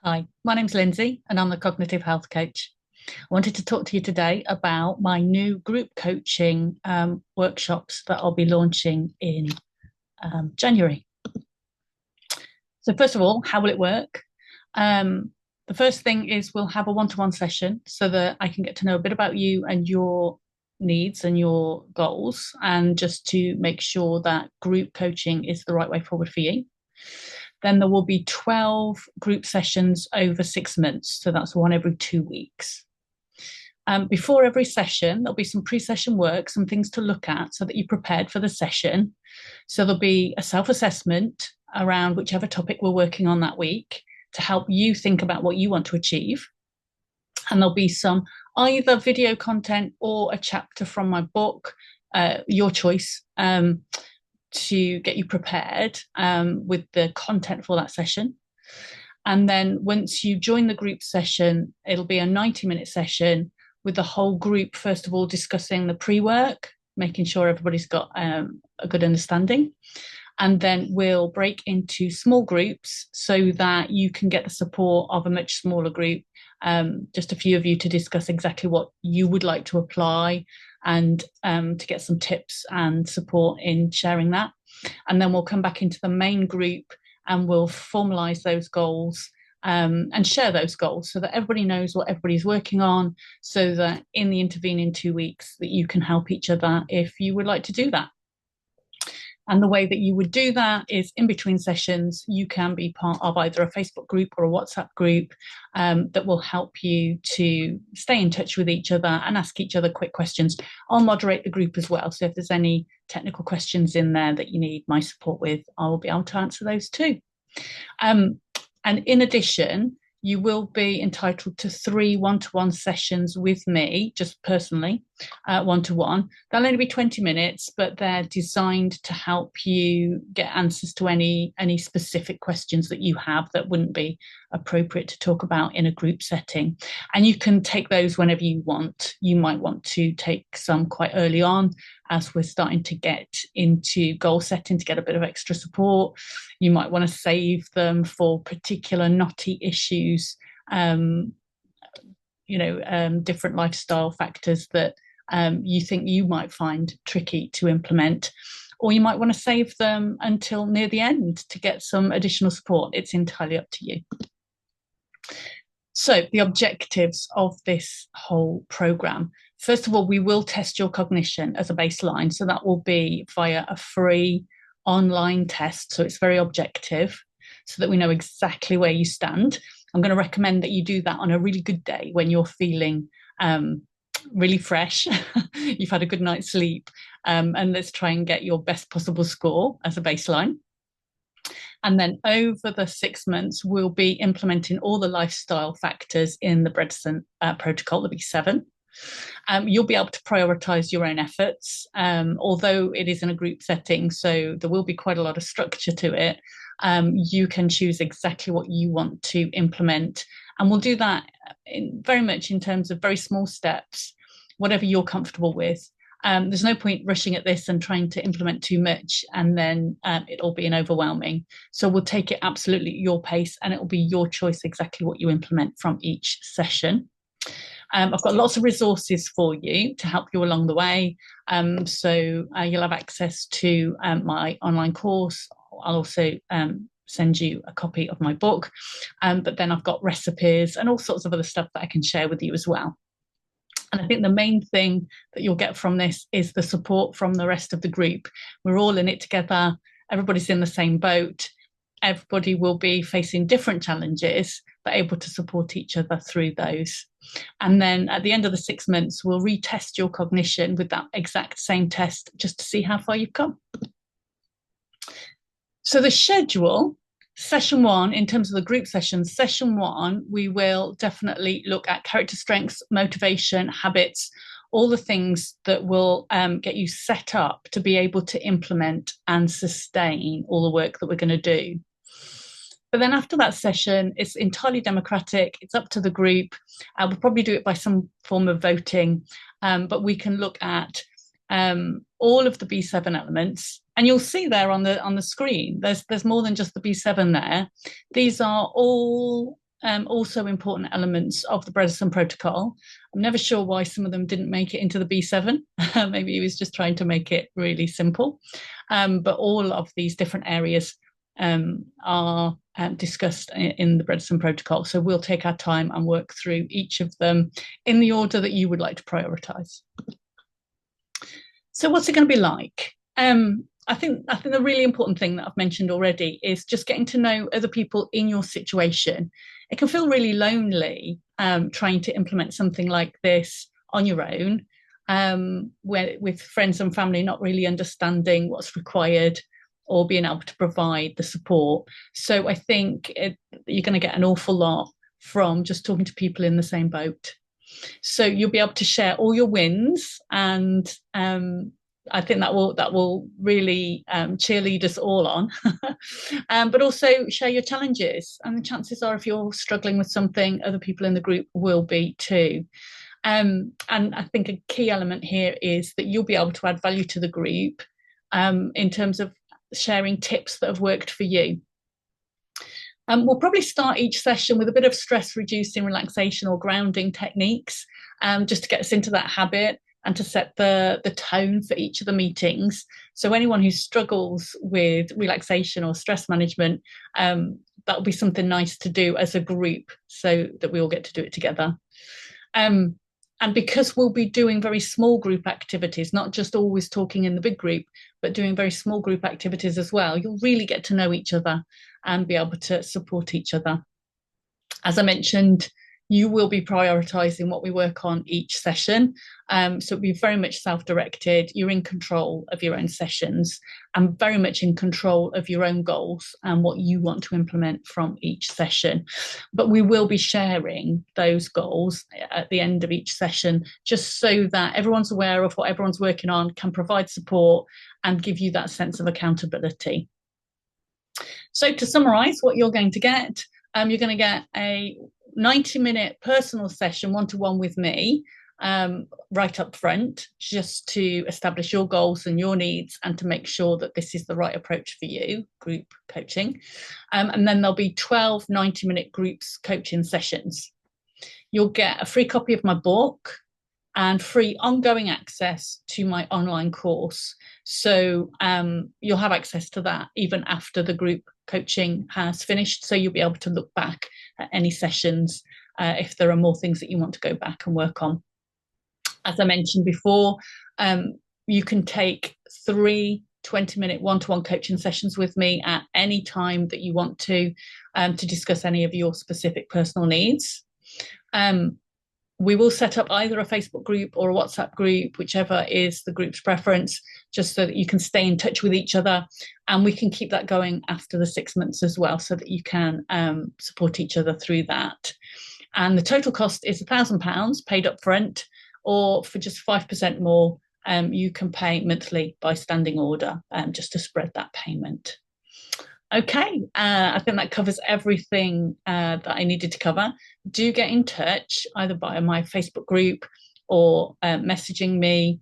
Hi, my name's Lindsay and I'm the cognitive health coach. I wanted to talk to you today about my new group coaching workshops that I'll be launching in January. So, first of all, how will it work? Um, the first thing is we'll have a one-to-one session so that I can get to know a bit about you and your needs and your goals, and just to make sure that group coaching is the right way forward for you. Then there will be 12 group sessions over 6 months. So that's one every 2 weeks. Before every session, there'll be some pre-session work, some things to look at so that you're prepared for the session. So there'll be a self-assessment around whichever topic we're working on that week to help you think about what you want to achieve. And there'll be some either video content or a chapter from my book, your choice, to get you prepared with the content for that session. And then once you join the group session, it'll be a 90-minute session with the whole group, first of all, discussing the pre-work, making sure everybody's got a good understanding. And then we'll break into small groups so that you can get the support of a much smaller group, just a few of you to discuss exactly what you would like to apply and to get some tips and support in sharing that. And then we'll come back into the main group and we'll formalize those goals and share those goals so that everybody knows what everybody's working on, so that in the intervening 2 weeks that you can help each other if you would like to do that. And the way that you would do that is in between sessions, you can be part of either a Facebook group or a WhatsApp group that will help you to stay in touch with each other and ask each other quick questions. I'll moderate the group as well. So if there's any technical questions in there that you need my support with, I will be able to answer those too. And in addition, you will be entitled to 3 one-to-one sessions with me, just personally, one-to-one. They'll only be 20 minutes, but they're designed to help you get answers to any specific questions that you have that wouldn't be appropriate to talk about in a group setting. And you can take those whenever you want. You might want to take some quite early on as we're starting to get into goal setting to get a bit of extra support. You might want to save them for particular knotty issues, different lifestyle factors that you think you might find tricky to implement. Or you might want to save them until near the end to get some additional support. It's entirely up to you. So the objectives of this whole program. First of all, we will test your cognition as a baseline. So that will be via a free online test. So it's very objective so that we know exactly where you stand. I'm going to recommend that you do that on a really good day when you're feeling really fresh. You've had a good night's sleep. And let's try and get your best possible score as a baseline. And then over the 6 months, we'll be implementing all the lifestyle factors in the Bredesen protocol, there'll be 7. You'll be able to prioritize your own efforts, although it is in a group setting, so there will be quite a lot of structure to it. You can choose exactly what you want to implement, and we'll do that very much in terms of very small steps, whatever you're comfortable with. There's no point rushing at this and trying to implement too much and then it'll be overwhelming. So we'll take it absolutely at your pace and it'll be your choice exactly what you implement from each session. I've got lots of resources for you to help you along the way. So you'll have access to my online course. I'll also send you a copy of my book. But then I've got recipes and all sorts of other stuff that I can share with you as well. And I think the main thing that you'll get from this is the support from the rest of the group. We're all in it together. Everybody's in the same boat. Everybody will be facing different challenges, but able to support each other through those. And then at the end of the 6 months, we'll retest your cognition with that exact same test just to see how far you've come. So the schedule, session 1, in terms of the group sessions, session 1, we will definitely look at character strengths, motivation, habits, all the things that will get you set up to be able to implement and sustain all the work that we're going to do. But then after that session, it's entirely democratic. It's up to the group. We'll probably do it by some form of voting, but we can look at all of the B7 elements. And you'll see there on the screen, there's more than just the B7 there. These are all also important elements of the Bredesen Protocol. I'm never sure why some of them didn't make it into the B7. Maybe he was just trying to make it really simple. But all of these different areas are discussed in the Bredesen Protocol. So we'll take our time and work through each of them in the order that you would like to prioritise. So what's it going to be like? I think the really important thing that I've mentioned already is just getting to know other people in your situation. It can feel really lonely trying to implement something like this on your own, with friends and family not really understanding what's required or being able to provide the support. So I think you're going to get an awful lot from just talking to people in the same boat. So you'll be able to share all your wins, and I think that will really cheerlead us all on. But also share your challenges, and the chances are, if you're struggling with something, other people in the group will be too. And I think a key element here is that you'll be able to add value to the group in terms of sharing tips that have worked for you. We'll probably start each session with a bit of stress reducing relaxation or grounding techniques, just to get us into that habit and to set the tone for each of the meetings. So anyone who struggles with relaxation or stress management, that'll be something nice to do as a group so that we all get to do it together. And because we'll be doing very small group activities, not just always talking in the big group, but doing very small group activities as well, you'll really get to know each other and be able to support each other. As I mentioned, you will be prioritising what we work on each session. So it'll be very much self-directed. You're in control of your own sessions and very much in control of your own goals and what you want to implement from each session. But we will be sharing those goals at the end of each session, just so that everyone's aware of what everyone's working on, can provide support and give you that sense of accountability. So to summarise what you're going to get, you're going to get a 90-minute personal session, one-to-one with me, right up front, just to establish your goals and your needs and to make sure that this is the right approach for you, group coaching. And then there'll be 12 90-minute groups coaching sessions. You'll get a free copy of my book and free ongoing access to my online course. So you'll have access to that even after the group coaching has finished. So you'll be able to look back at any sessions if there are more things that you want to go back and work on. As I mentioned before, you can take 3 20-minute one-to-one coaching sessions with me at any time that you want to discuss any of your specific personal needs. We will set up either a Facebook group or a WhatsApp group, whichever is the group's preference, just so that you can stay in touch with each other. And we can keep that going after the 6 months as well, so that you can support each other through that. And the total cost is £1,000 paid up front, or for just 5% more, you can pay monthly by standing order, just to spread that payment. Okay, I think that covers everything that I needed to cover. Do get in touch either via my Facebook group or messaging me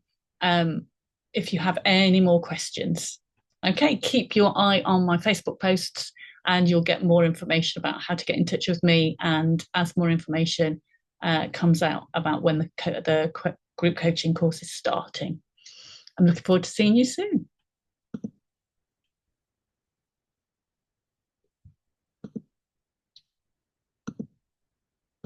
if you have any more questions. Okay, keep your eye on my Facebook posts and you'll get more information about how to get in touch with me, and as more information comes out about when the group coaching course is starting. I'm looking forward to seeing you soon.